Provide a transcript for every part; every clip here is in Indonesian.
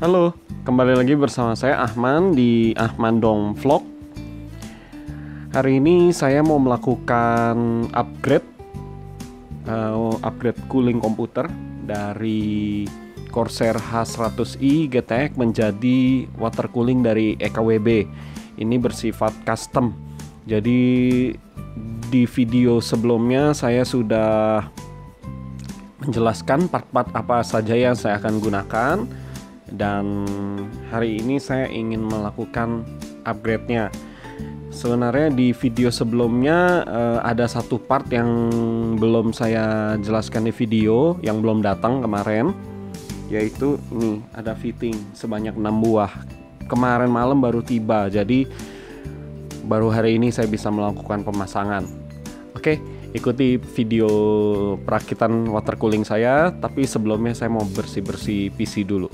Halo, kembali lagi bersama saya Ahman di Ahman Dong Vlog. Hari ini saya mau melakukan upgrade cooling komputer dari Corsair H100i GTX menjadi water cooling dari EKWB. Ini bersifat custom. Jadi di video sebelumnya saya sudah menjelaskan part-part apa saja yang saya akan gunakan. Dan hari ini saya ingin melakukan upgrade-nya. Sebenarnya di video sebelumnya ada satu part yang belum saya jelaskan di video, yang belum datang kemarin, yaitu ini ada fitting sebanyak 6 buah. Kemarin malam baru tiba, jadi baru hari ini saya bisa melakukan pemasangan. Oke, ikuti video perakitan water cooling saya, tapi sebelumnya saya mau bersih-bersih PC dulu.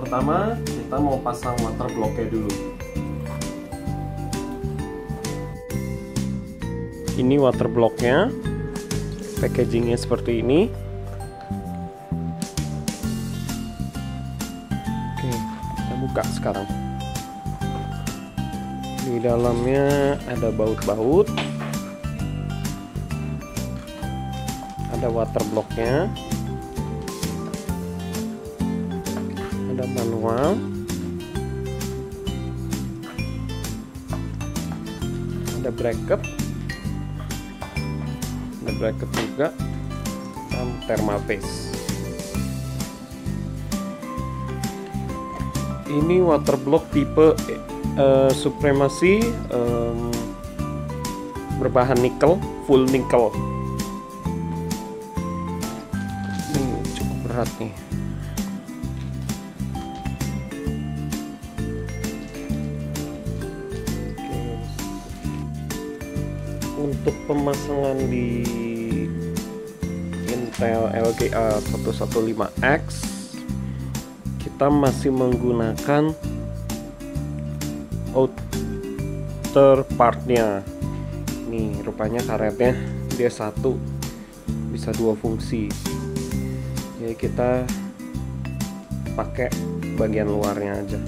pertama kita mau pasang water blocknya dulu. Ini water blocknya, packagingnya seperti ini. Oke, kita buka sekarang. Di dalamnya ada baut-baut, ada water blocknya, ada manual, ada bracket juga, dan thermal paste. Ini water block tipe Supremacy, berbahan nikel, full nikel. Ini cukup berat nih. Untuk pemasangan di Intel LGA 115X kita masih menggunakan outer partnya. Nih rupanya karetnya dia satu, bisa dua fungsi, jadi kita pakai bagian luarnya aja.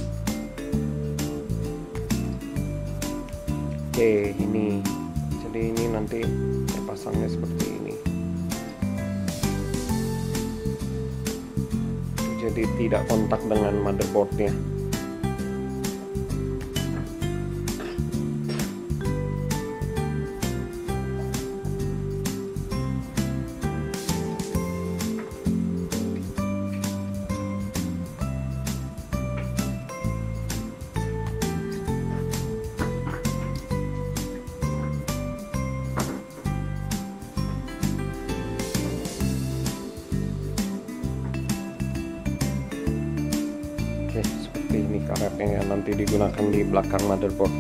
Oke, ini jadi ini nanti terpasangnya seperti ini, jadi tidak kontak dengan motherboardnya. Seperti ini karetnya yang nanti digunakan di belakang motherboard.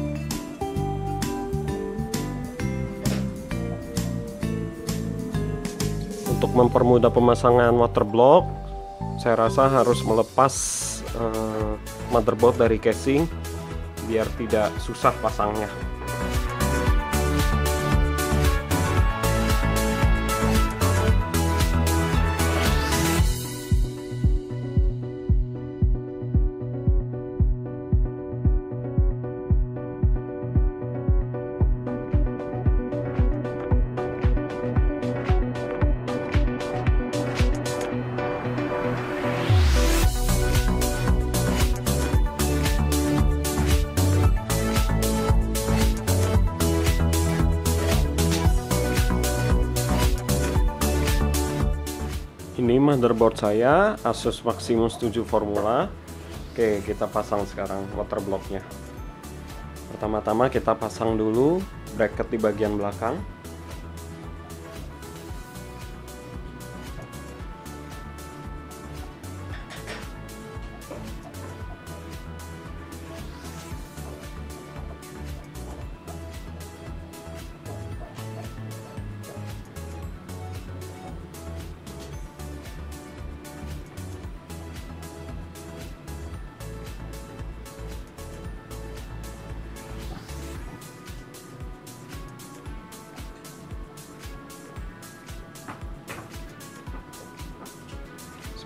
Untuk mempermudah pemasangan water block, saya rasa harus melepas motherboard dari casing biar tidak susah pasangnya. Ini motherboard saya Asus Maximus 7 Formula. Oke, kita pasang sekarang water blocknya. Pertama-tama kita pasang dulu bracket di bagian belakang.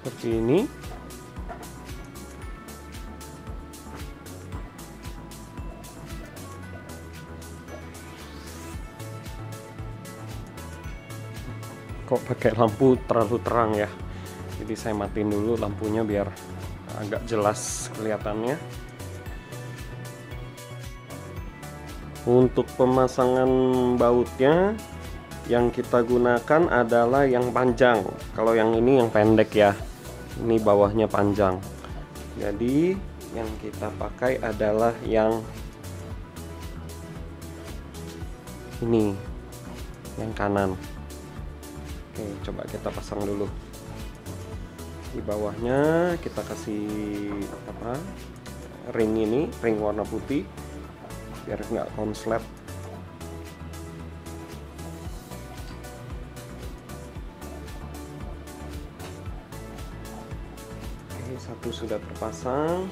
Seperti ini. Kok pakai lampu terlalu terang ya, jadi saya matiin dulu lampunya biar agak jelas kelihatannya. Untuk pemasangan bautnya yang kita gunakan adalah yang panjang, kalau yang ini yang pendek ya. Ini bawahnya panjang, jadi yang kita pakai adalah yang ini, yang kanan. Oke, coba kita pasang dulu. Di bawahnya kita kasih ring ini, ring warna putih biar nggak konslet. Satu sudah terpasang.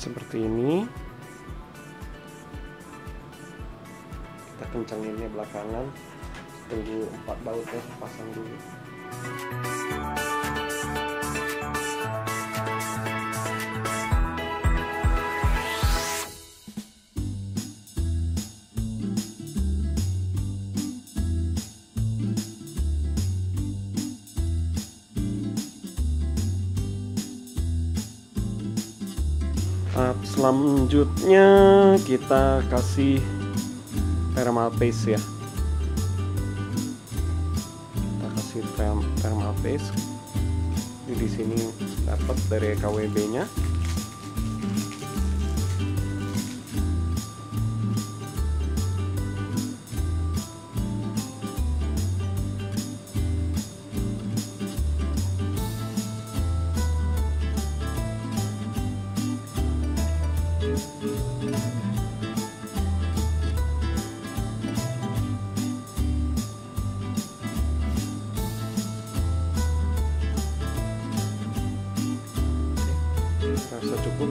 Seperti ini. Kita kencenginnya belakangan, tunggu 4 bautnya pasang dulu. Tahap selanjutnya kita kasih thermal paste ya. Kita kasih thermal paste. Di sini dapat dari KWB-nya. Rasa cukup.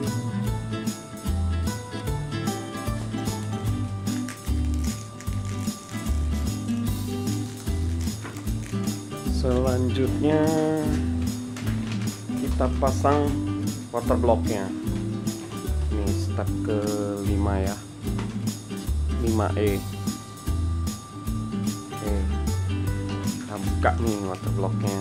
Selanjutnya kita pasang water blocknya. Ini step ke-5 ya, 5E. Oke, kita buka nih water blocknya.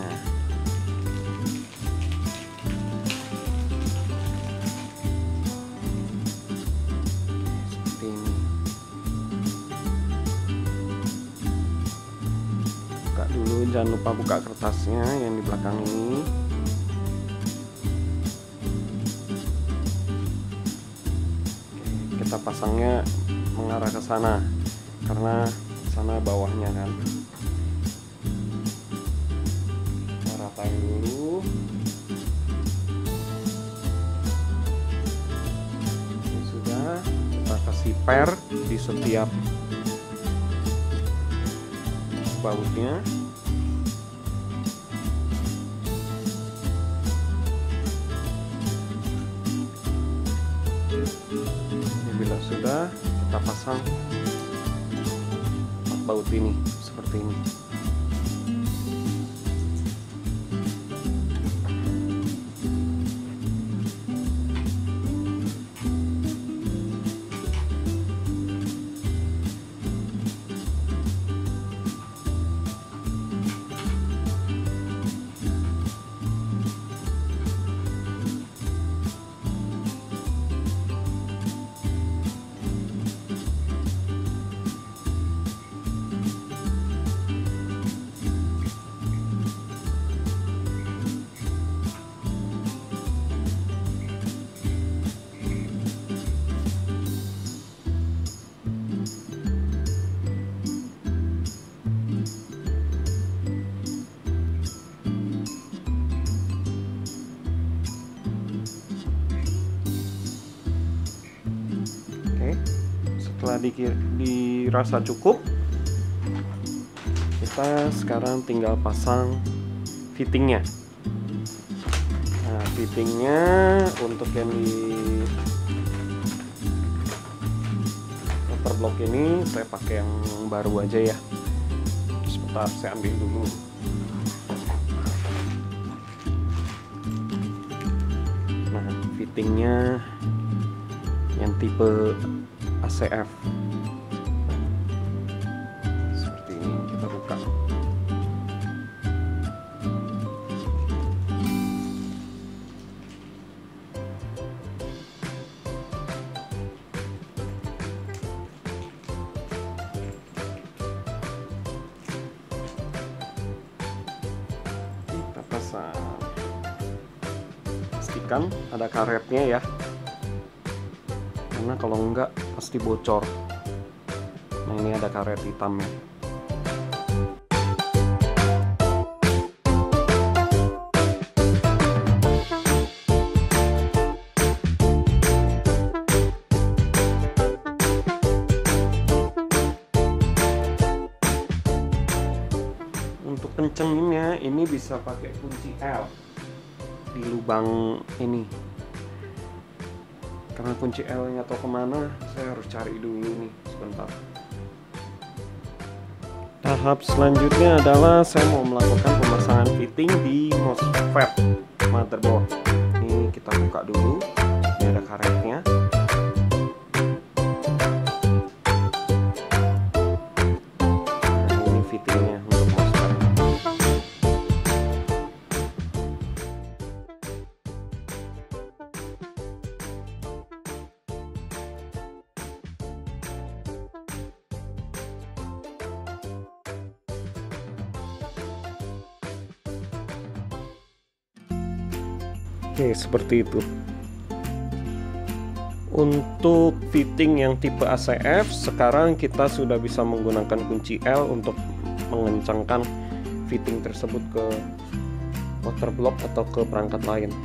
Dulu jangan lupa buka kertasnya yang di belakang ini. Kita pasangnya mengarah ke sana karena sana bawahnya kan. Kita ratain dulu. Ini sudah, kita kasih per di setiap bautnya. Bila sudah, kita pasang 4 baut ini seperti ini. Setelah dirasa cukup, kita sekarang tinggal pasang fittingnya. Nah, fittingnya untuk yang di water block ini saya pakai yang baru aja ya. Sebentar, saya ambil dulu. Nah, fittingnya yang tipe ACF seperti ini, kita buka. pastikan ada karetnya ya, karena kalau enggak pasti bocor. Nah, ini ada karet hitamnya. Untuk kencenginnya ini bisa pakai kunci L di lubang ini, karena kunci L nya tahu kemana, saya harus cari dulu nih sebentar. Tahap selanjutnya adalah saya mau melakukan pemasangan fitting di MOSFET motherboard. Ini kita buka dulu, ini ada karetnya. Nah, ini fittingnya untuk MOSFET. Oke, seperti itu. Untuk fitting yang tipe ACF, sekarang kita sudah bisa menggunakan kunci L untuk mengencangkan fitting tersebut ke water block atau ke perangkat lain.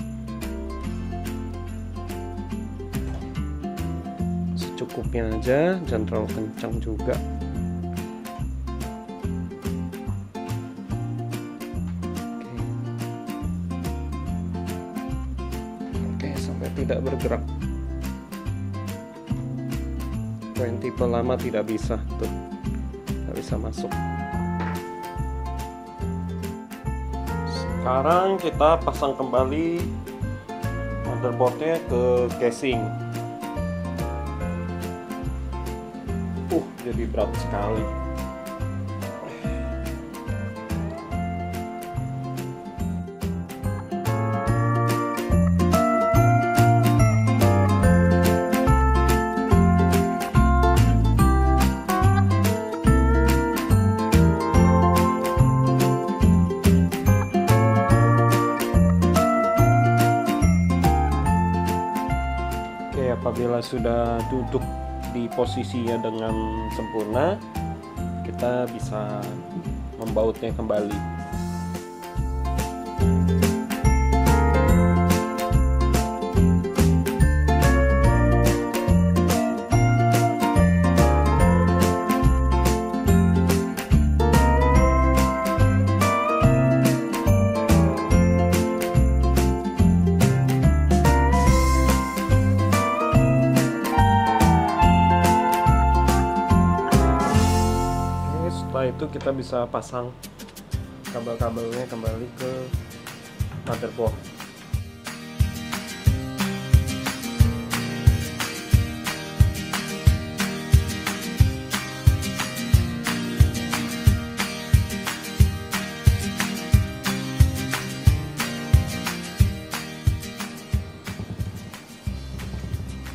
Secukupnya aja, jangan terlalu kencang juga. Sampai tidak bergerak. Yang tipe lama tidak bisa, tuh tidak bisa masuk. Sekarang kita pasang kembali motherboardnya ke casing. Jadi berat sekali. Apabila sudah duduk di posisinya dengan sempurna, kita bisa membautnya kembali. Setelah itu kita bisa pasang kabel-kabelnya kembali ke motherboard.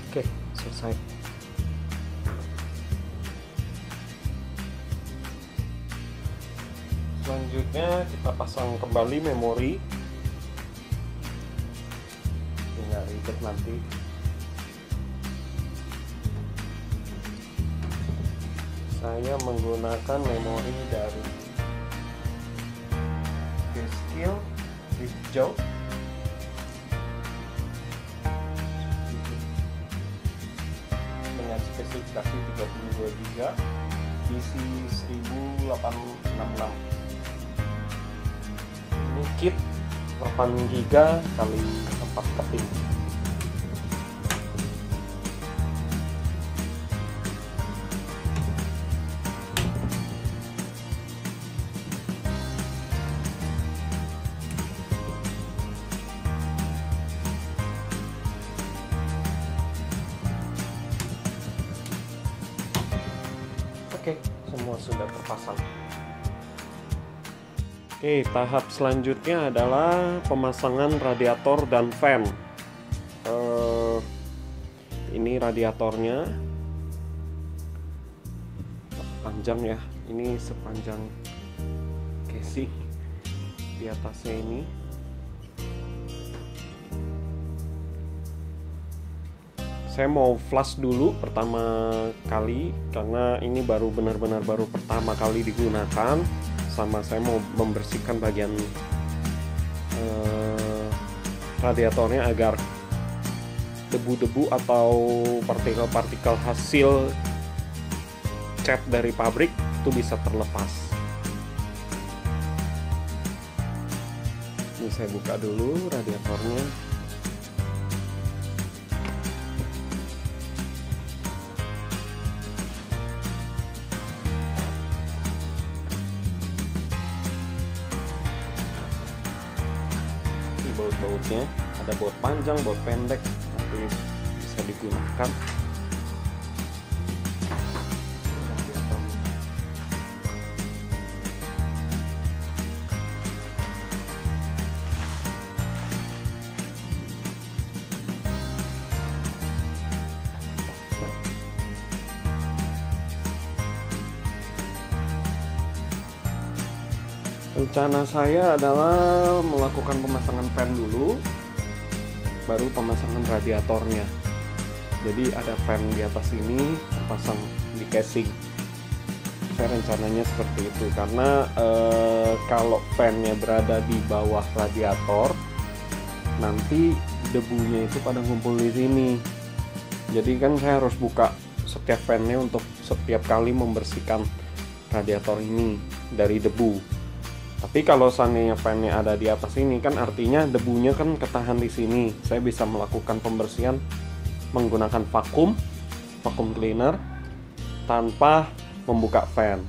Oke, selesai. Selanjutnya kita pasang kembali memori. Nggak ribet nanti. Saya menggunakan memori dari G.Skill hijau. Dengan spesifikasi 32 GB, isi 1866. Ini kit 8 GB kali 4 keping. Oke, semua sudah terpasang. Oke, tahap selanjutnya adalah pemasangan radiator dan fan. Ini radiatornya panjang ya, ini sepanjang casing di atasnya ini. Saya mau flush dulu pertama kali karena ini benar-benar baru pertama kali digunakan, sama saya mau membersihkan bagian radiatornya agar debu-debu atau partikel-partikel hasil cat dari pabrik itu bisa terlepas. Ini saya buka dulu radiatornya. Ini baut-bautnya, ada baut panjang, baut pendek, nanti bisa digunakan. Rencana saya adalah melakukan pemasangan fan dulu, baru pemasangan radiatornya. Jadi ada fan di atas ini terpasang di casing. Saya rencananya seperti itu karena kalau fannya berada di bawah radiator, nanti debunya itu pada ngumpul di sini. Jadi kan saya harus buka setiap fannya untuk setiap kali membersihkan radiator ini dari debu. Tapi kalau seandainya fannya ada di atas ini, kan artinya debunya kan ketahan di sini. Saya bisa melakukan pembersihan menggunakan vakum cleaner tanpa membuka fan.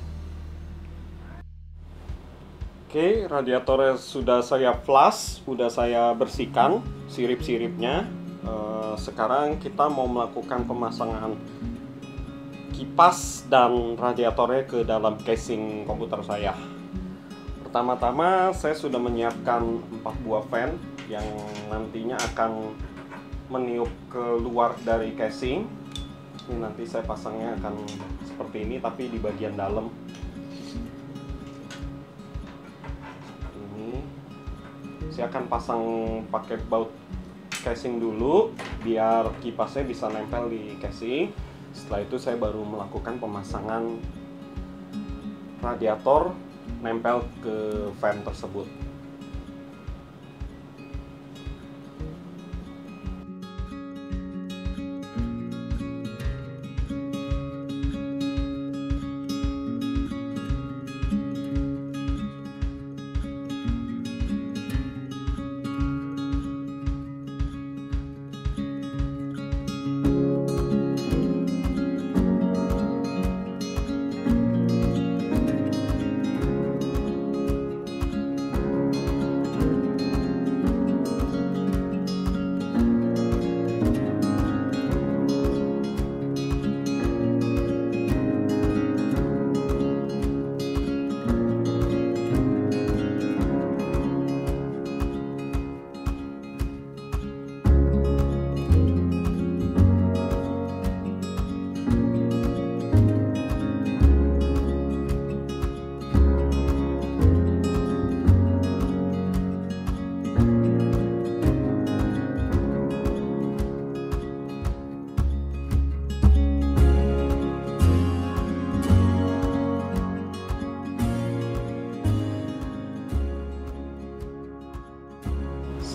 Oke, radiatornya sudah saya flush, sudah saya bersihkan sirip-siripnya. Sekarang kita mau melakukan pemasangan kipas dan radiatornya ke dalam casing komputer saya. Pertama-tama saya sudah menyiapkan 4 buah fan yang nantinya akan meniup keluar dari casing. Ini nanti saya pasangnya akan seperti ini tapi di bagian dalam. Ini saya akan pasang pakai baut casing dulu biar kipasnya bisa nempel di casing. Setelah itu saya baru melakukan pemasangan radiator nempel ke fan tersebut.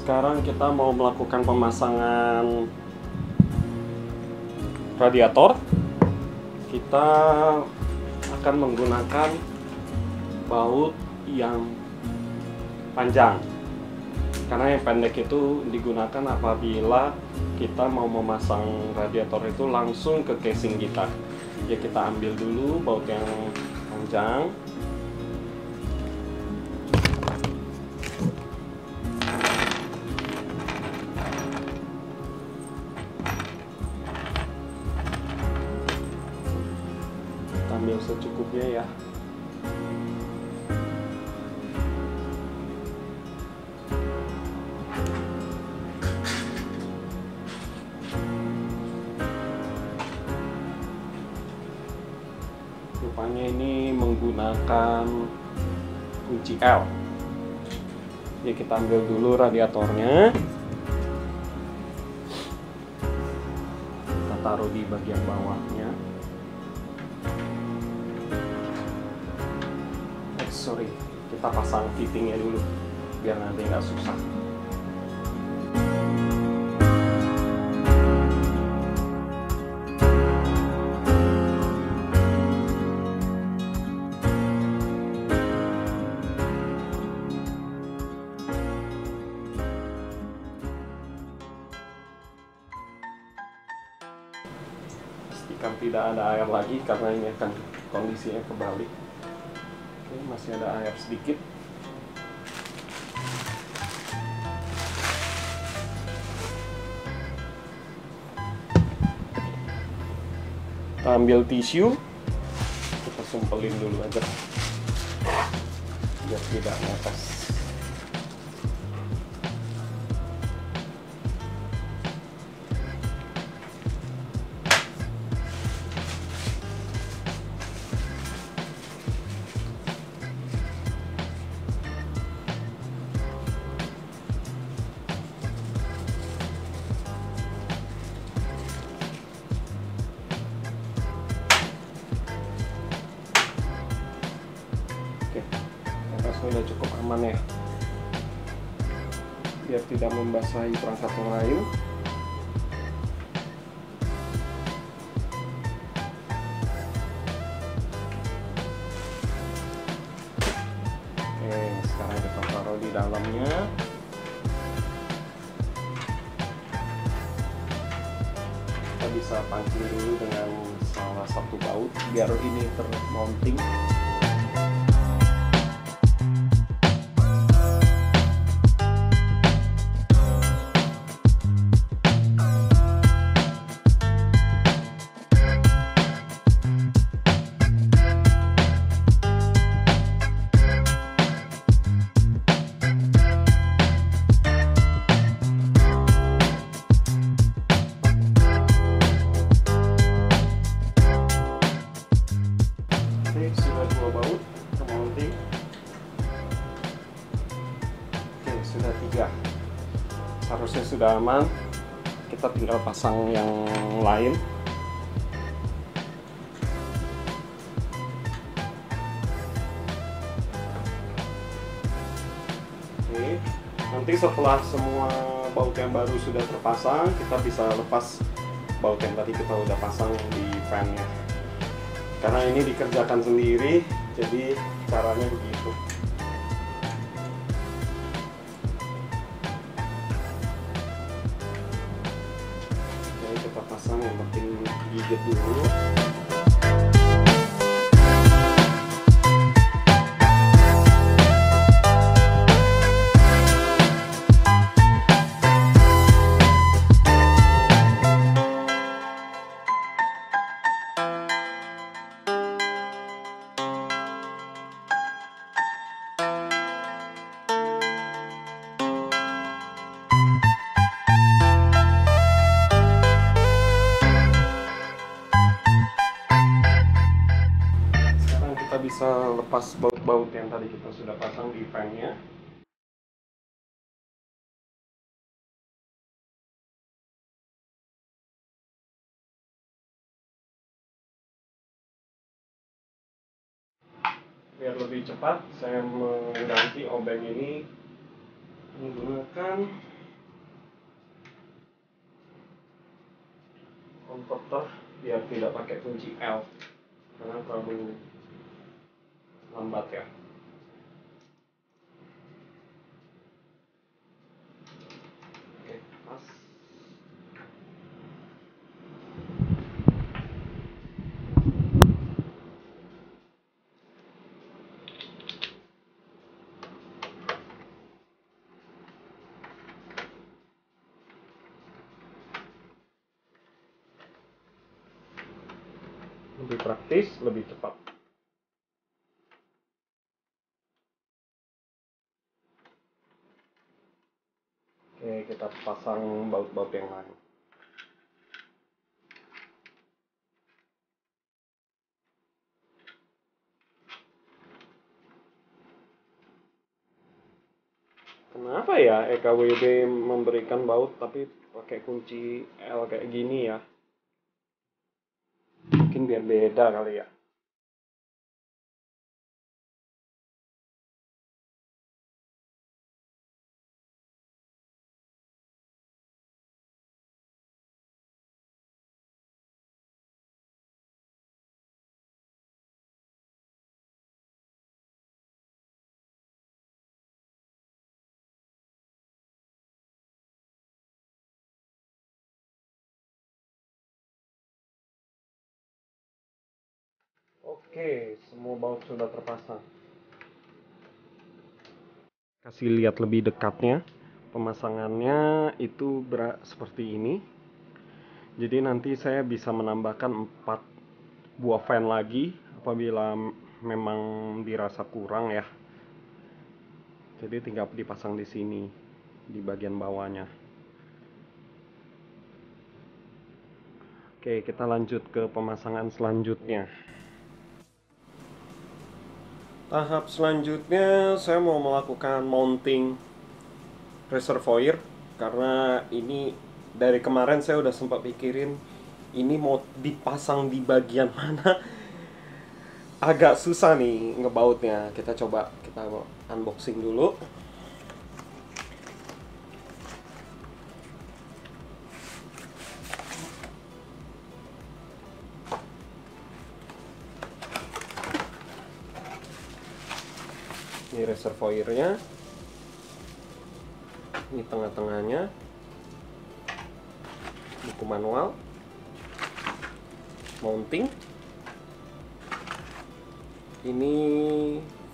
Sekarang kita mau melakukan pemasangan radiator. Kita akan menggunakan baut yang panjang, karena yang pendek itu digunakan apabila kita mau memasang radiator itu langsung ke casing kita. Ya, kita ambil dulu baut yang panjang. Ambil secukupnya ya. Rupanya ini menggunakan kunci L. Ya, kita ambil dulu radiatornya. Kita taruh di bagian bawahnya. Sorry, kita pasang fittingnya dulu biar nanti nggak susah. Pastikan tidak ada air lagi karena ini akan kondisinya kebalik. Oke, masih ada air sedikit. Kita ambil tisu, kita sumpelin dulu aja biar tidak netes. Sudah cukup aman ya, biar tidak membasahi perangkat yang lain. Oke, sekarang kita taruh di dalamnya. Kita bisa pancing dulu dengan salah satu baut biar ini termounting. Sudah 2 baut termounting. Oke, sudah 3. Harusnya sudah aman. Kita tinggal pasang yang lain. Oke, nanti setelah semua baut yang baru sudah terpasang, kita bisa lepas baut yang tadi kita udah pasang di fan-nya. Karena ini dikerjakan sendiri, jadi caranya begitu. Oke, kita pasang, yang penting gigit dulu. Kita bisa lepas baut-baut yang tadi kita sudah pasang di fan-nya. Biar lebih cepat, saya mengganti obeng ini menggunakan konverter biar tidak pakai kunci L karena terlalu lambat ya. Oke, pas. Lebih praktis, lebih cepat. Oke, kita pasang baut-baut yang lain. Kenapa ya EKWB memberikan baut tapi pakai kunci L kayak gini ya? Mungkin biar beda kali ya. Oke, semua baut sudah terpasang. Kasih lihat lebih dekatnya. Pemasangannya itu seperti ini. Jadi nanti saya bisa menambahkan 4 buah fan lagi apabila memang dirasa kurang ya. Jadi tinggal dipasang di sini di bagian bawahnya. Oke, kita lanjut ke pemasangan selanjutnya. Tahap selanjutnya saya mau melakukan mounting reservoir, karena ini dari kemarin saya udah sempat pikirin ini mau dipasang di bagian mana. Agak susah nih ngebautnya. Kita unboxing dulu. Ini reservoirnya, ini tengah-tengahnya, buku manual, mounting, ini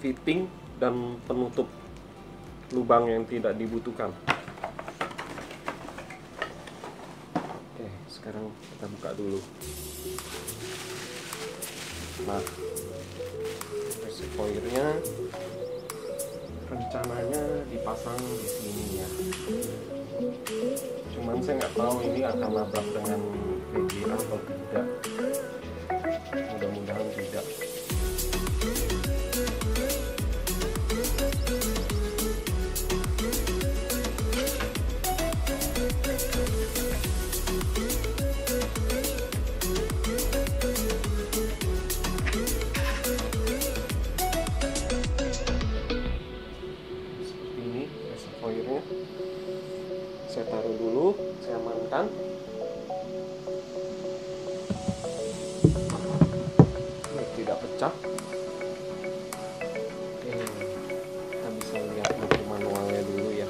fitting dan penutup lubang yang tidak dibutuhkan. Oke, sekarang kita buka dulu. Nah, reservoirnya rencananya dipasang di sini ya. Cuman saya nggak tahu ini akan nabrak dengan VGA atau tidak. Mudah-mudahan tidak. Saya taruh dulu, saya amankan. Ini tidak pecah. Oke, kita bisa lihat buku manualnya dulu ya.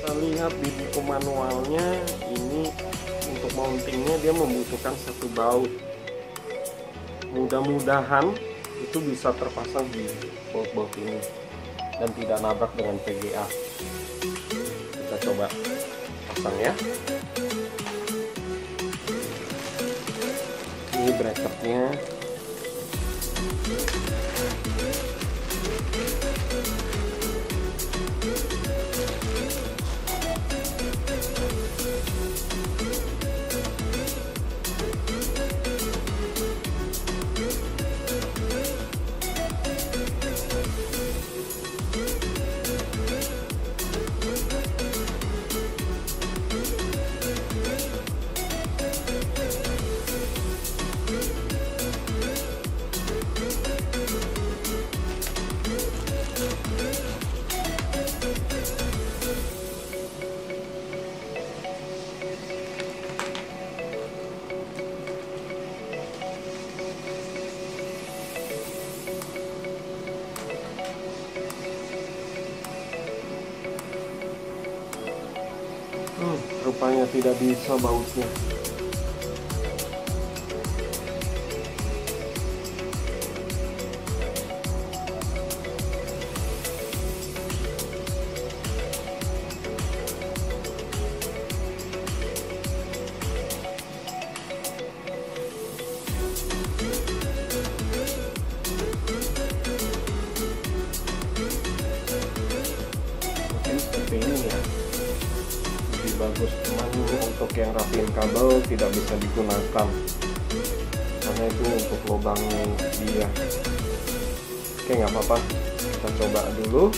Kita lihat di buku manualnya, ini untuk mountingnya dia membutuhkan 1 baut. Mudah-mudahan itu bisa terpasang di baut-baut ini dan tidak nabrak dengan VGA. Kita coba pasang ya. Ini bracketnya. Rupanya tidak bisa bautnya. Mungkin seperti ini ya, bagus, cuman untuk yang rapiin kabel tidak bisa digunakan karena itu untuk lubang dia. Oke, nggak apa-apa, kita coba dulu.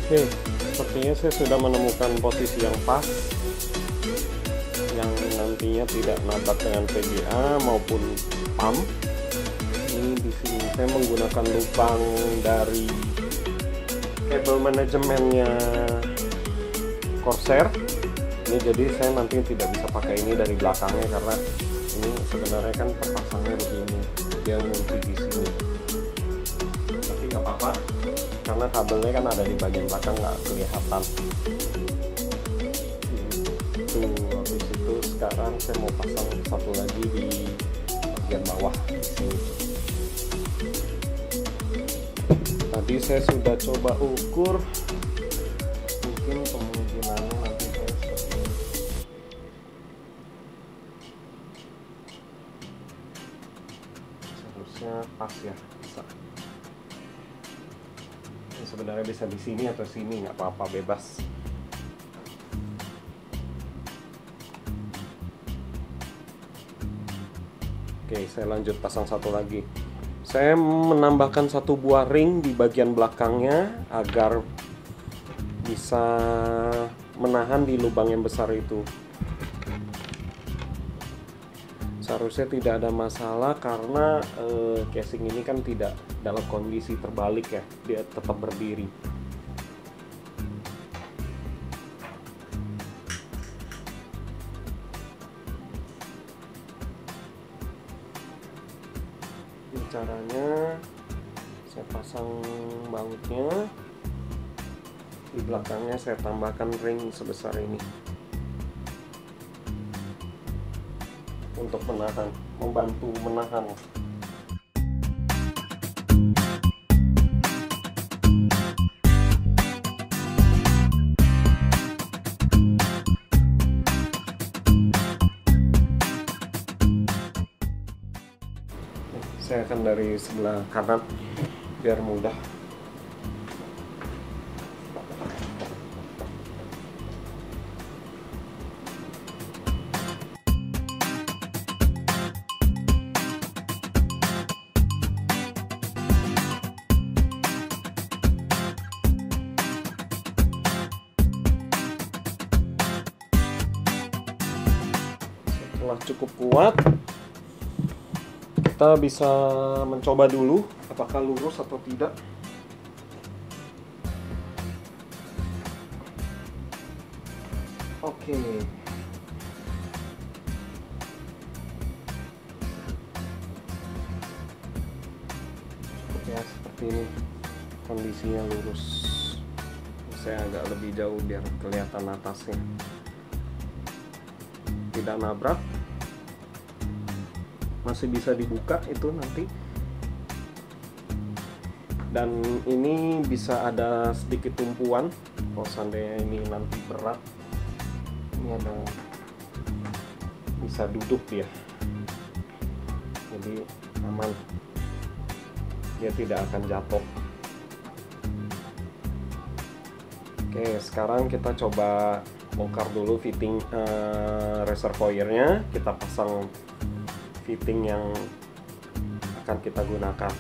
Oke, sepertinya saya sudah menemukan posisi yang pas, yang nantinya tidak nabrak dengan VGA maupun pump. Ini di sini saya menggunakan lubang dari kabel manajemennya Corsair. Ini jadi saya nanti tidak bisa pakai ini dari belakangnya karena ini sebenarnya kan terpasangnya begini, dia ngunci di sini. Tapi nggak apa-apa karena kabelnya kan ada di bagian belakang, nggak kelihatan. Tuh, habis itu sekarang saya mau pasang satu lagi di bagian bawah di sini. Tadi saya sudah coba ukur, mungkin kemungkinannya nanti saya seperti ini. Seharusnya pas ya, bisa. Ini sebenarnya bisa di sini atau sini, nggak apa-apa, bebas. Oke, saya lanjut pasang satu lagi. Saya menambahkan satu buah ring di bagian belakangnya agar bisa menahan di lubang yang besar itu. Seharusnya tidak ada masalah karena casing ini kan tidak dalam kondisi terbalik ya, dia tetap berdiri. Caranya saya pasang bautnya, di belakangnya saya tambahkan ring sebesar ini untuk menahan, membantu menahan. Saya akan dari sebelah kanan biar mudah. Setelah cukup kuat, kita bisa mencoba dulu apakah lurus atau tidak. Oke. Cukup ya, seperti ini kondisinya lurus. Saya agak lebih jauh biar kelihatan atasnya, tidak nabrak. Masih bisa dibuka itu nanti, dan ini bisa ada sedikit tumpuan kalau seandainya ini nanti berat. Ini ada, bisa duduk dia, jadi aman, dia tidak akan jatuh. Oke, sekarang kita coba bongkar dulu fitting reservoirnya. Kita pasang fitting yang akan kita gunakan.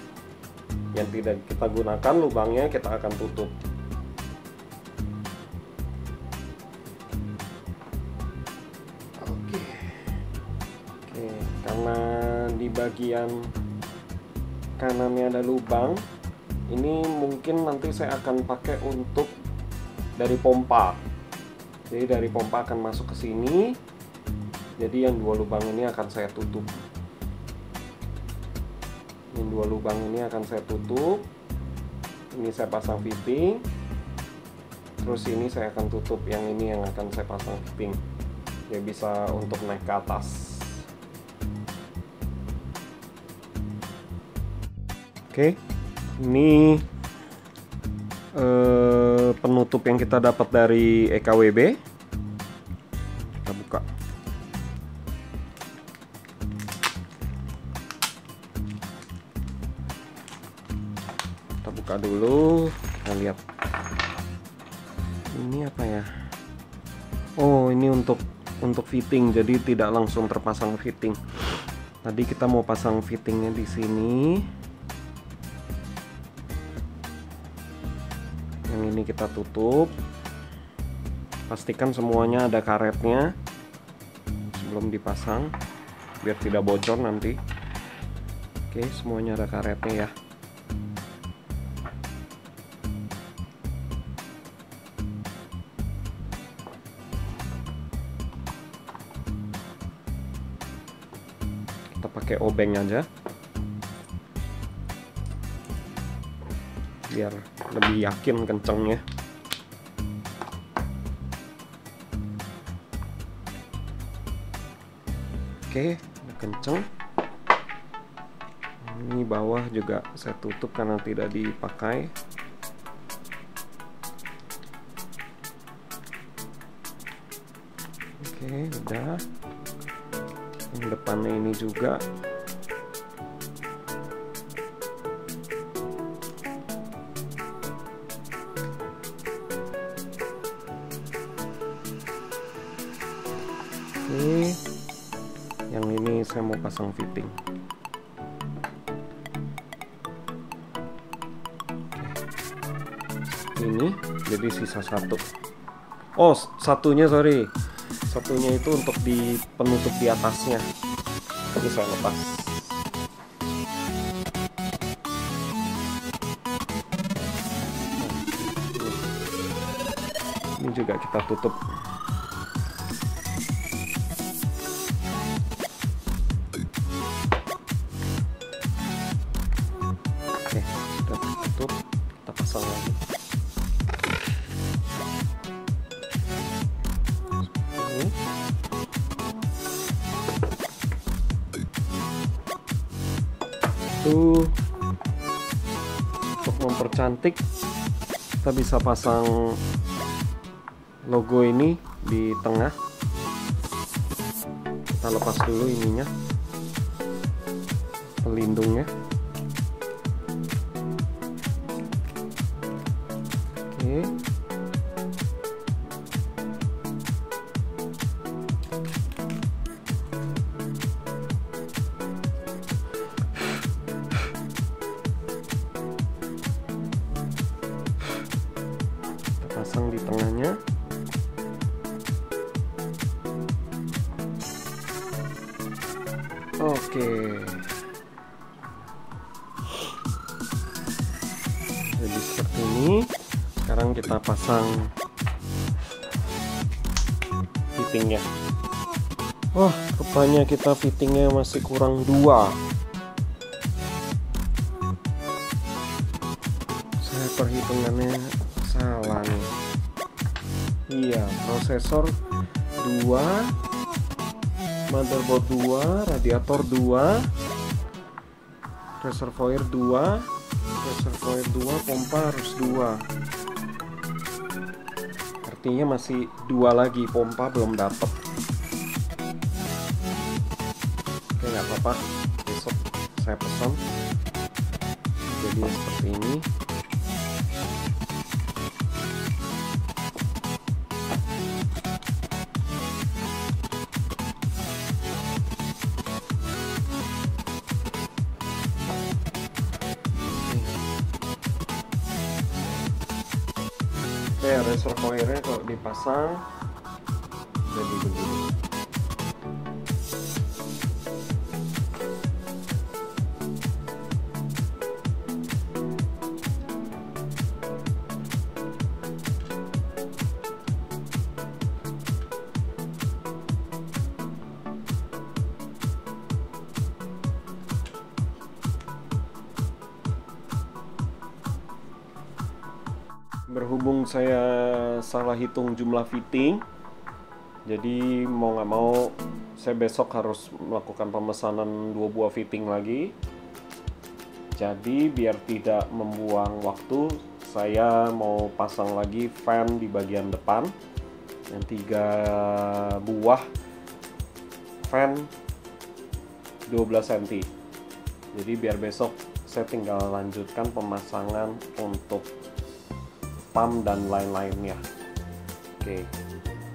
Yang tidak kita gunakan, lubangnya kita akan tutup. Oke, karena di bagian kanannya ada lubang, ini mungkin nanti saya akan pakai untuk dari pompa. Jadi dari pompa akan masuk ke sini. Jadi yang dua lubang ini akan saya tutup. Ini dua lubang ini akan saya tutup. Ini saya pasang fitting. Terus ini saya akan tutup. Yang ini yang akan saya pasang fitting. Ya bisa untuk naik ke atas. Oke. Ini penutup yang kita dapat dari EKWB. Kita buka. Kita buka dulu. Kita lihat. Ini apa ya? Oh, ini untuk untuk fitting, jadi tidak langsung terpasang fitting. Tadi kita mau pasang fittingnya di sini. Yang ini kita tutup. Pastikan semuanya ada karetnya sebelum dipasang, biar tidak bocor nanti. Oke, semuanya ada karetnya ya. Kita pakai obeng aja biar lebih yakin kencengnya. Oke, udah kenceng. Ini bawah juga saya tutup karena tidak dipakai. Oke, udah. Yang depannya ini juga. Oke, yang ini saya mau pasang fitting. Ini jadi sisa satu. Oh, satunya sorry, satunya itu untuk di penutup di atasnya. Ini saya lepas. Ini juga kita tutup. Oke, sudah tertutup. Kita pasang lagi. Itu untuk mempercantik, kita bisa pasang logo ini di tengah. Kita lepas dulu ininya, pelindungnya. Oke. Pasang di tengahnya. Oke. Jadi seperti ini. Sekarang kita pasang fittingnya. Wah, rupanya kita fittingnya masih kurang 2. Saya perhitungannya salah nih. Iya, prosesor 2, motherboard 2, radiator 2, reservoir 2, pompa harus 2. Artinya masih 2 lagi, pompa belum dapat. Oke, nggak apa-apa, besok saya pesan. Jadi seperti ini. Oke, reservoirnya kalau dipasang jadi begini. Berhubung saya salah hitung jumlah fitting, jadi mau nggak mau saya besok harus melakukan pemesanan 2 buah fitting lagi. Jadi biar tidak membuang waktu, saya mau pasang lagi fan di bagian depan yang 3 buah fan 12 cm. Jadi biar besok saya tinggal lanjutkan pemasangan untuk pump dan lain-lainnya. Oke,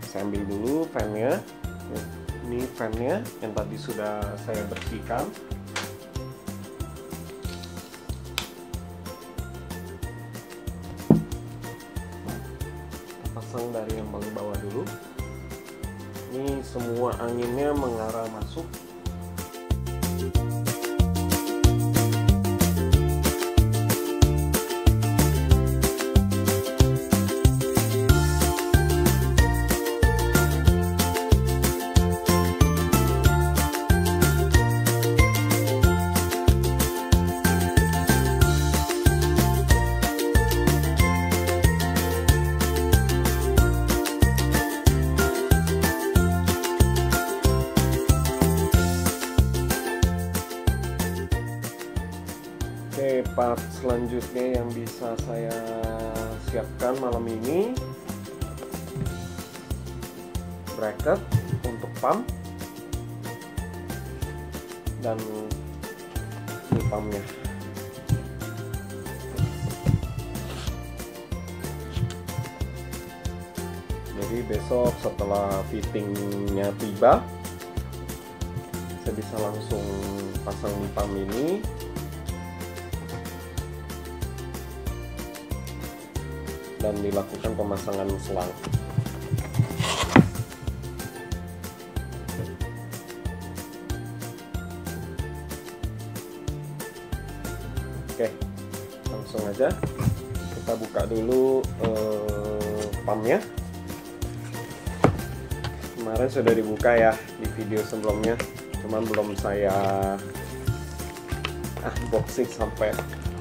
saya ambil dulu fan-nya. Ini fannya yang tadi sudah saya bersihkan. Kita pasang dari yang paling bawah dulu. Ini semua anginnya mengarah masuk. Oke, part selanjutnya yang bisa saya siapkan malam ini, bracket untuk pump dan ini pumpnya. Jadi besok setelah fittingnya tiba, saya bisa langsung pasang di pump ini. Dan dilakukan pemasangan selang. Oke, langsung aja kita buka dulu pumpnya. Kemarin sudah dibuka ya di video sebelumnya, cuman belum saya unboxing sampai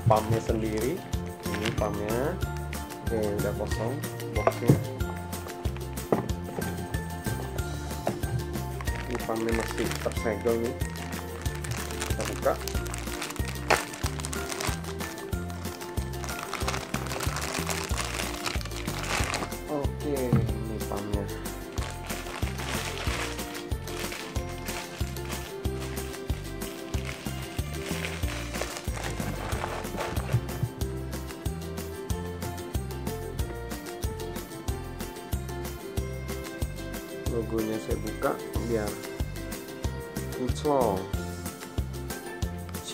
pumpnya sendiri. Ini pumpnya. Oke, udah kosong boxnya. Ini pumpnya masih tersegel nih. Kita buka. Oke, ini pumpnya. Logonya saya buka biar kinclong.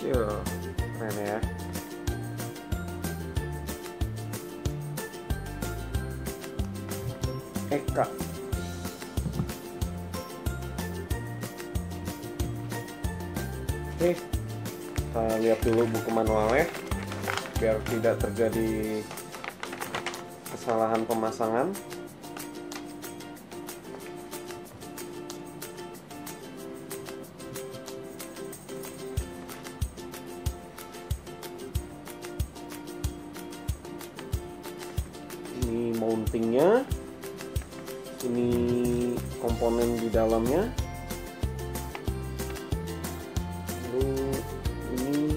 Keren ya. Eka. Oke, kita lihat dulu buku manualnya biar tidak terjadi kesalahan pemasangan. Ini mountingnya, ini komponen di dalamnya, ini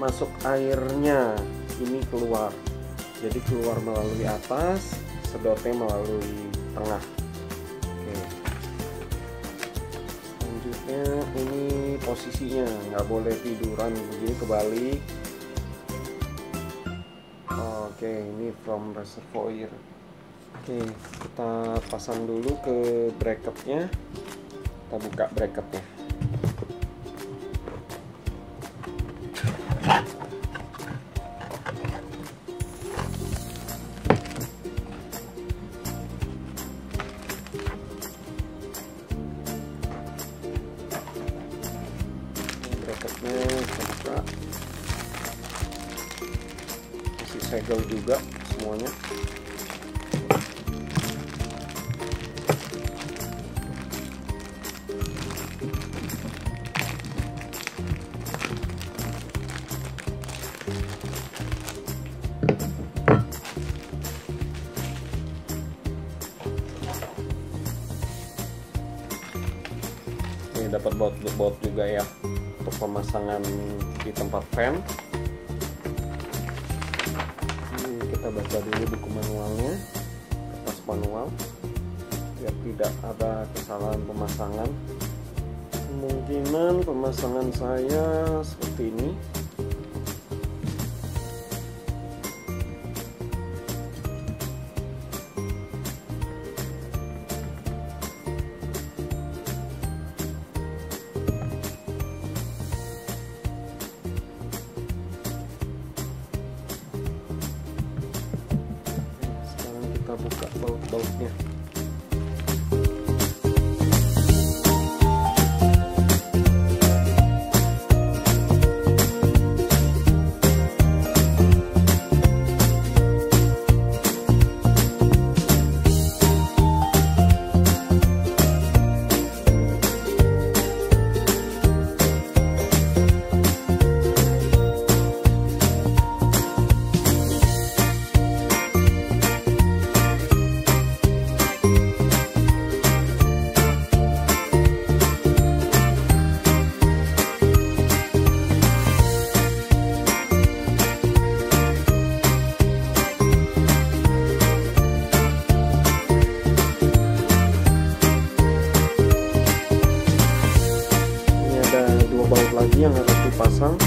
masuk airnya, ini keluar, jadi keluar melalui atas, sedotnya melalui tengah. Oke, selanjutnya ini posisinya nggak boleh tiduran begini, kebalik. Oke, ini from reservoir. Oke, kita pasang dulu ke bracketnya. Kita buka bracketnya. Bracketnya kita buka. Masih segel juga semuanya. Ini dapat baut juga ya untuk pemasangan di tempat fan. Ini kita baca dulu buku manualnya, kertas manual, biar tidak ada kesalahan pemasangan. Kemungkinan pemasangan saya seperti ini. buka baut-bautnya. Baut lagi yang harus dipasang.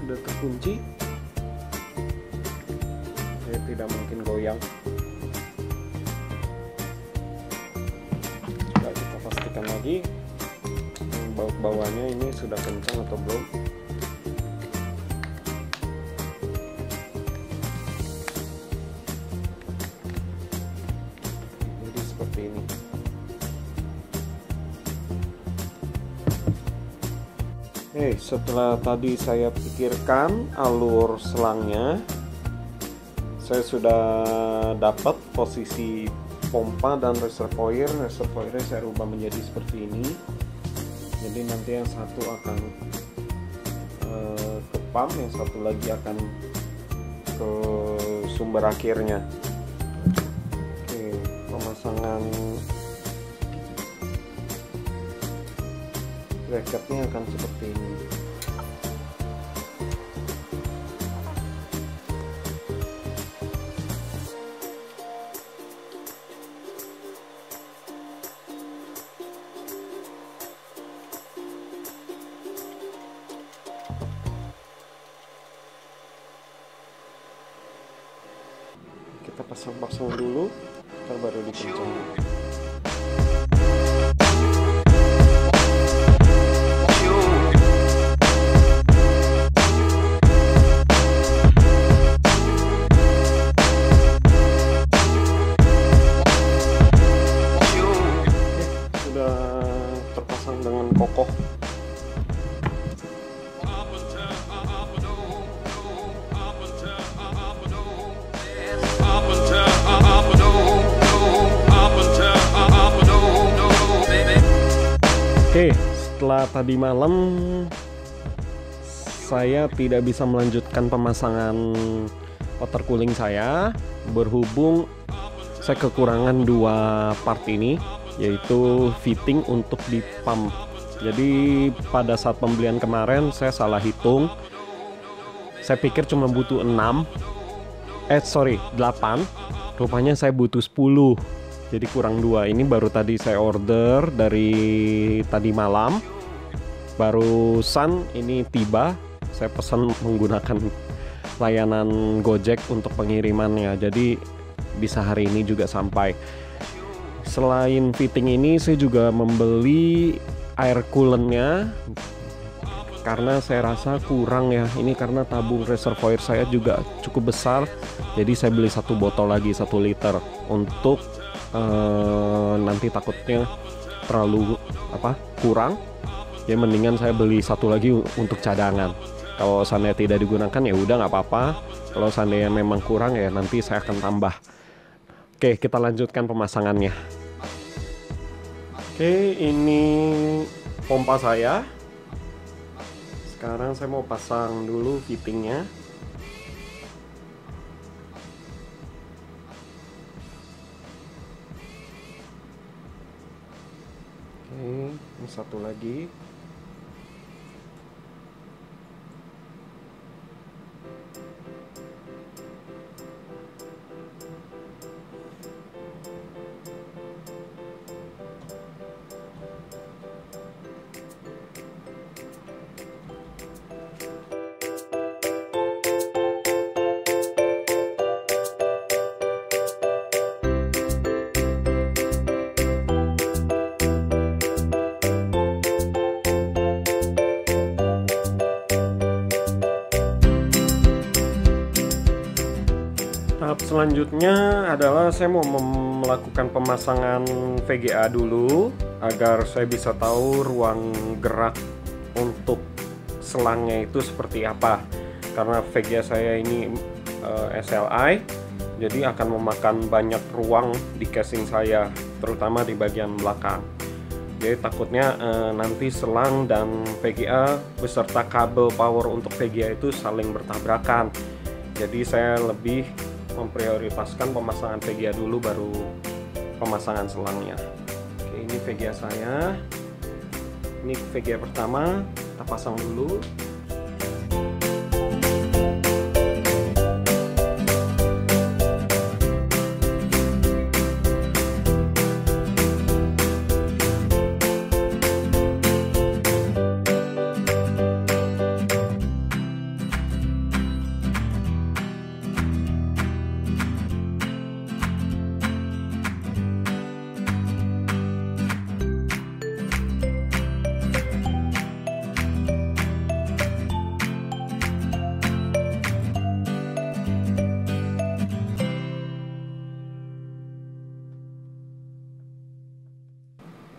Sudah terkunci, jadi tidak mungkin goyang. Coba kita pastikan lagi baut bawahnya ini sudah kencang atau belum. Jadi seperti ini. Setelah tadi saya pikirkan alur selangnya, saya sudah dapat posisi pompa dan reservoir. Reservoirnya saya rubah menjadi seperti ini. Jadi nanti yang satu akan ke pump, yang satu lagi akan ke sumber akhirnya. Oke, pemasangan bracketnya akan seperti ini. Kita pasang-pasang dulu, ntar baru dikencangin. Terpasang dengan kokoh. Oke, setelah tadi malam saya tidak bisa melanjutkan pemasangan water cooling saya, berhubung saya kekurangan dua part ini, yaitu fitting untuk di pump. Jadi pada saat pembelian kemarin saya salah hitung. Saya pikir cuma butuh 8. Rupanya saya butuh 10. Jadi kurang 2. Ini baru tadi saya order dari tadi malam. Barusan ini tiba. Saya pesan menggunakan layanan Gojek untuk pengirimannya. Jadi bisa hari ini juga sampai. Selain fitting ini, saya juga membeli air coolant-nya karena saya rasa kurang ya. Ini karena tabung reservoir saya juga cukup besar, jadi saya beli satu botol lagi 1 liter untuk nanti takutnya terlalu kurang. Ya mendingan saya beli satu lagi untuk cadangan. Kalau seandainya tidak digunakan ya udah nggak apa-apa. Kalau seandainya memang kurang ya nanti saya akan tambah. Oke, kita lanjutkan pemasangannya. Oke, ini pompa saya. Sekarang saya mau pasang dulu fittingnya. Oke, ini satu lagi. selanjutnya adalah saya mau melakukan pemasangan VGA dulu agar saya bisa tahu ruang gerak untuk selangnya itu seperti apa. Karena VGA saya ini SLI, jadi akan memakan banyak ruang di casing saya, terutama di bagian belakang. Jadi takutnya nanti selang dan VGA beserta kabel power untuk VGA itu saling bertabrakan. Jadi saya lebih memprioritaskan pemasangan VGA dulu baru pemasangan selangnya. Oke, ini VGA saya. Ini VGA pertama, kita pasang dulu.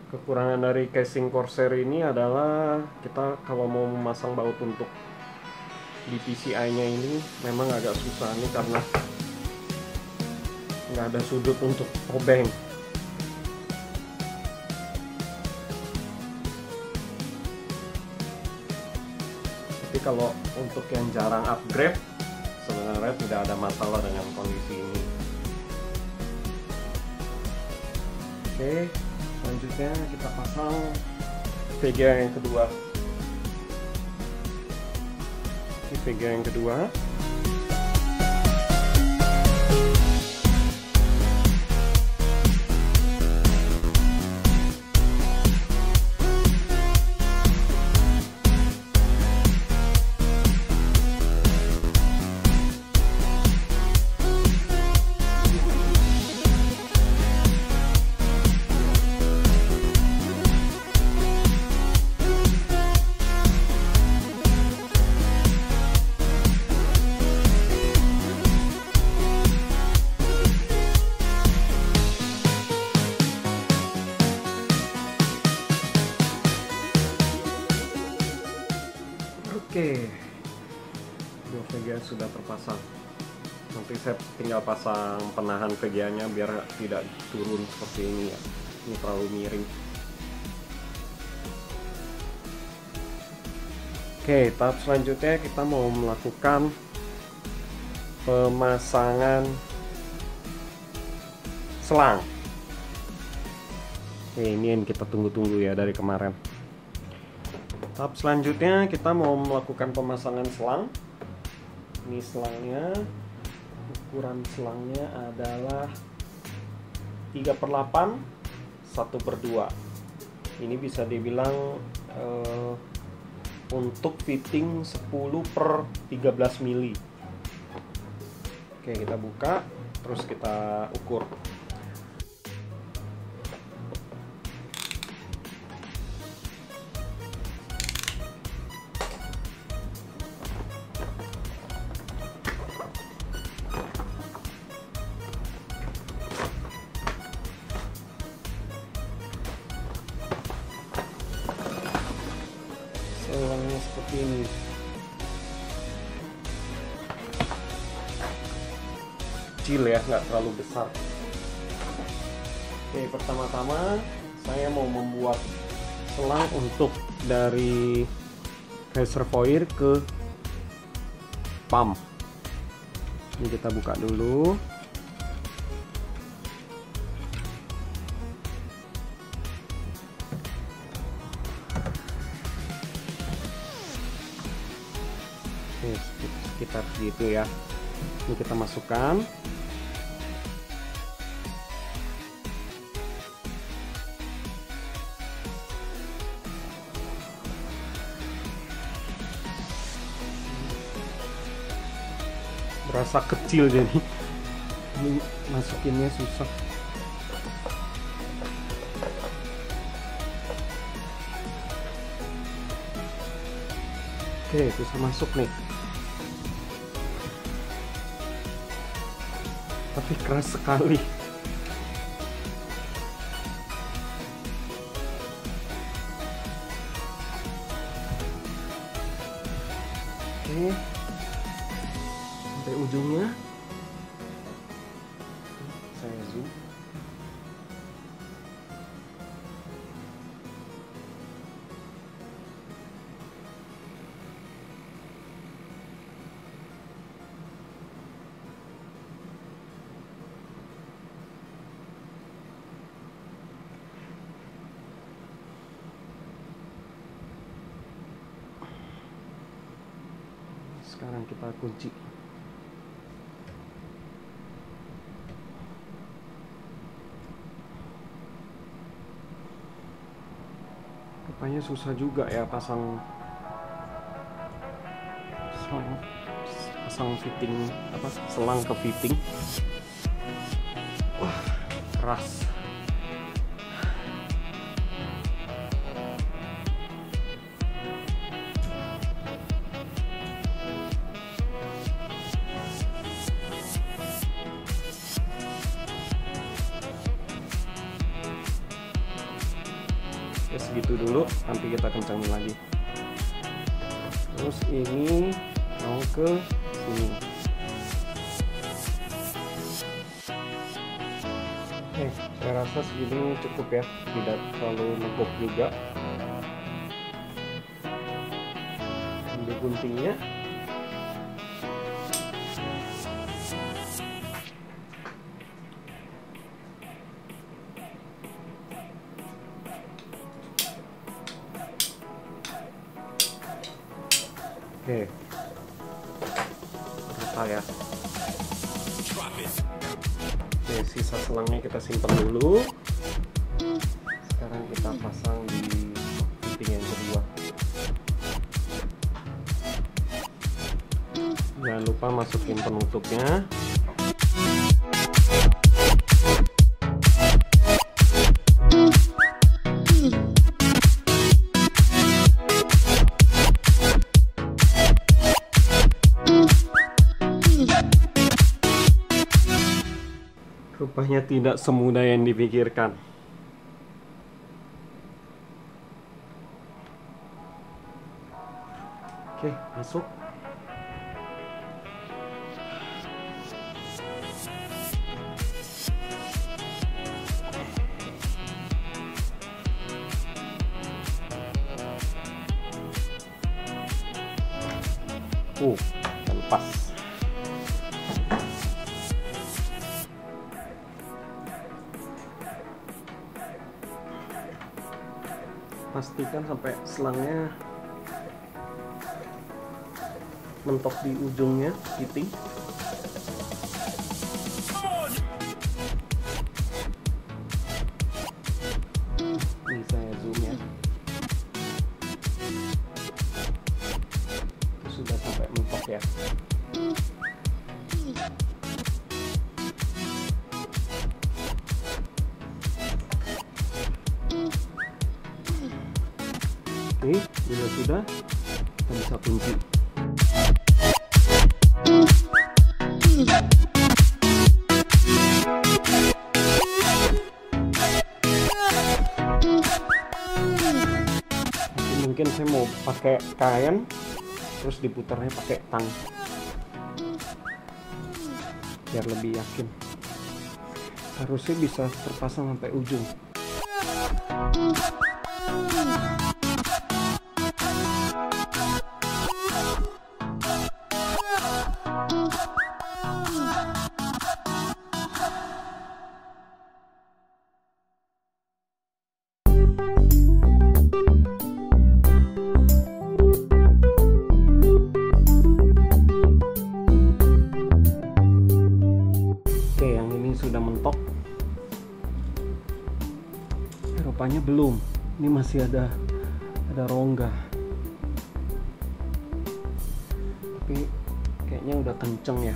Kekurangan dari casing Corsair ini adalah kita kalau mau memasang baut untuk di PCI-nya ini memang agak susah nih karena nggak ada sudut untuk obeng. Tapi kalau untuk yang jarang upgrade sebenarnya tidak ada masalah dengan kondisi ini. Oke, selanjutnya kita pasang VGA yang kedua. Ini VGA yang kedua. Oke, dua VGA sudah terpasang. Nanti saya tinggal pasang penahan VGA-nya biar tidak turun seperti ini ya. Ini terlalu miring. Oke, tahap selanjutnya kita mau melakukan pemasangan selang. Oke, ini yang kita tunggu-tunggu ya dari kemarin. Tahap selanjutnya kita mau melakukan pemasangan selang. Ini selangnya, ukuran selangnya adalah 3/8 1/2. Ini bisa dibilang untuk fitting 10/13 mili. Oke, kita buka terus kita ukur. Selangnya seperti ini. Kecil ya, nggak terlalu besar. Oke, pertama-tama saya mau membuat selang untuk dari reservoir ke pump. Ini kita buka dulu. Oke, sekitar gitu ya. Ini kita masukkan. Berasa kecil jadi ini masukinnya susah. Oke, bisa masuk nih. tapi keras sekali. Oke, sampai ujungnya. Saya zoom. Sekarang kita kunci. Rupanya susah juga ya pasang fitting, selang ke fitting. Wah, keras. Ya segitu dulu, nanti kita kencangin lagi. Terus ini mau ke sini. Oke, saya rasa segini cukup ya, tidak terlalu megok juga. Ambil guntingnya. Oke, rata ya. Oke, sisa selangnya kita simpan dulu. Sekarang kita pasang di fitting yang kedua. Jangan lupa masukin penutupnya. Rupanya tidak semudah yang dipikirkan. Oke, masuk. Dan pas. Pastikan sampai selangnya mentok di ujungnya fitting. Ini saya zoom ya. Sudah sampai mentok ya. Oke, bila sudah, kita bisa kunci. Mungkin saya mau pakai kain, terus diputarnya pakai tang, biar lebih yakin. Harusnya bisa terpasang sampai ujung. Sudah mentok. Rupanya belum. Ini masih ada rongga. Tapi kayaknya udah kenceng ya.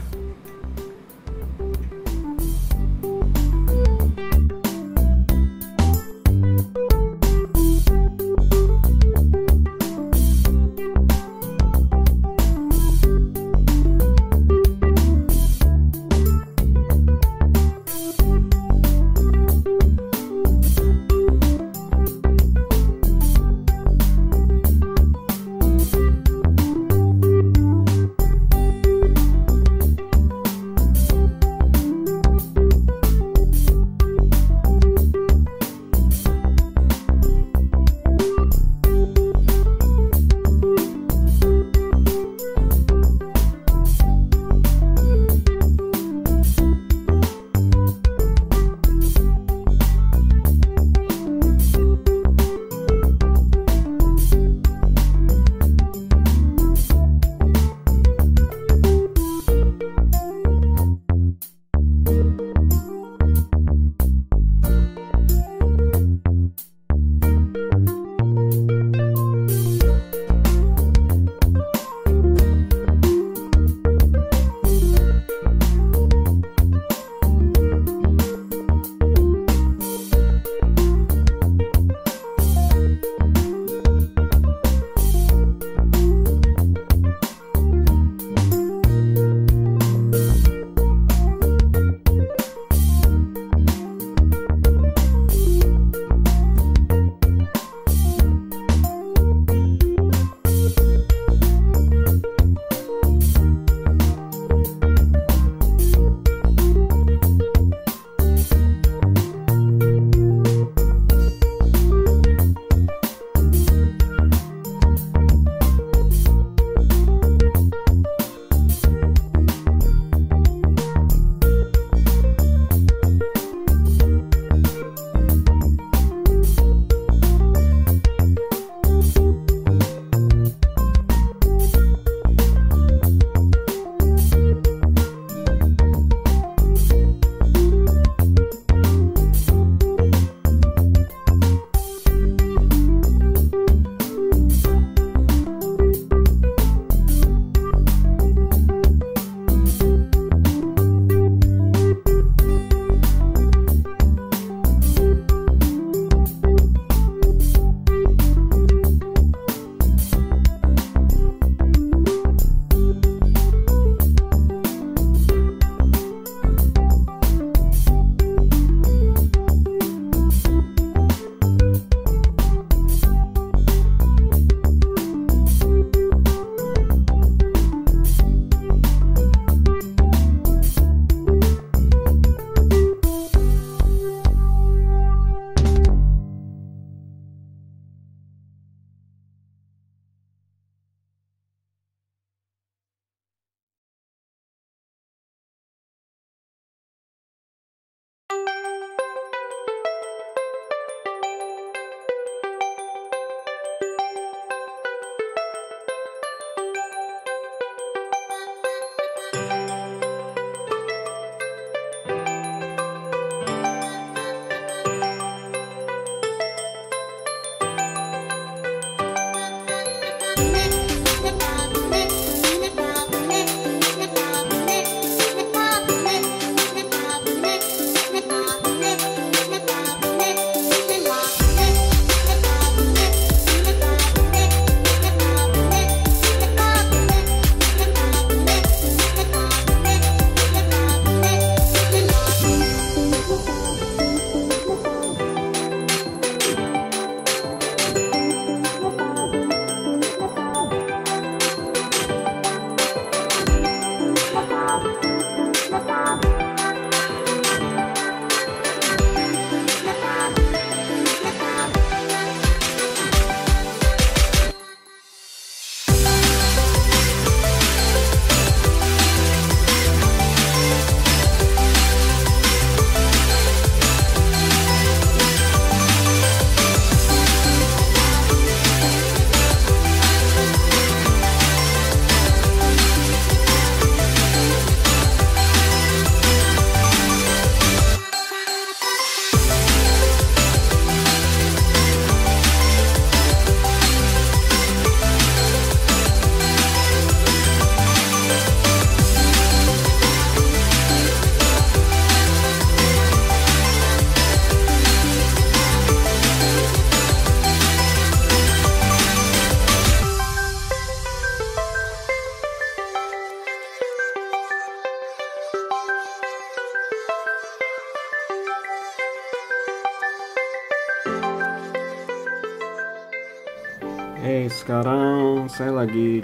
Sekarang saya lagi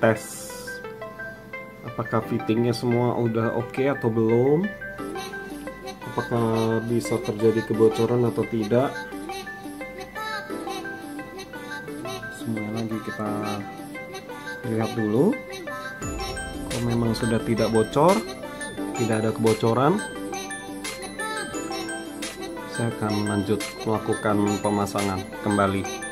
tes apakah fittingnya semua udah oke atau belum, apakah bisa terjadi kebocoran atau tidak. Semua lagi kita lihat dulu. Kalau memang sudah tidak bocor, tidak ada kebocoran, saya akan lanjut melakukan pemasangan kembali.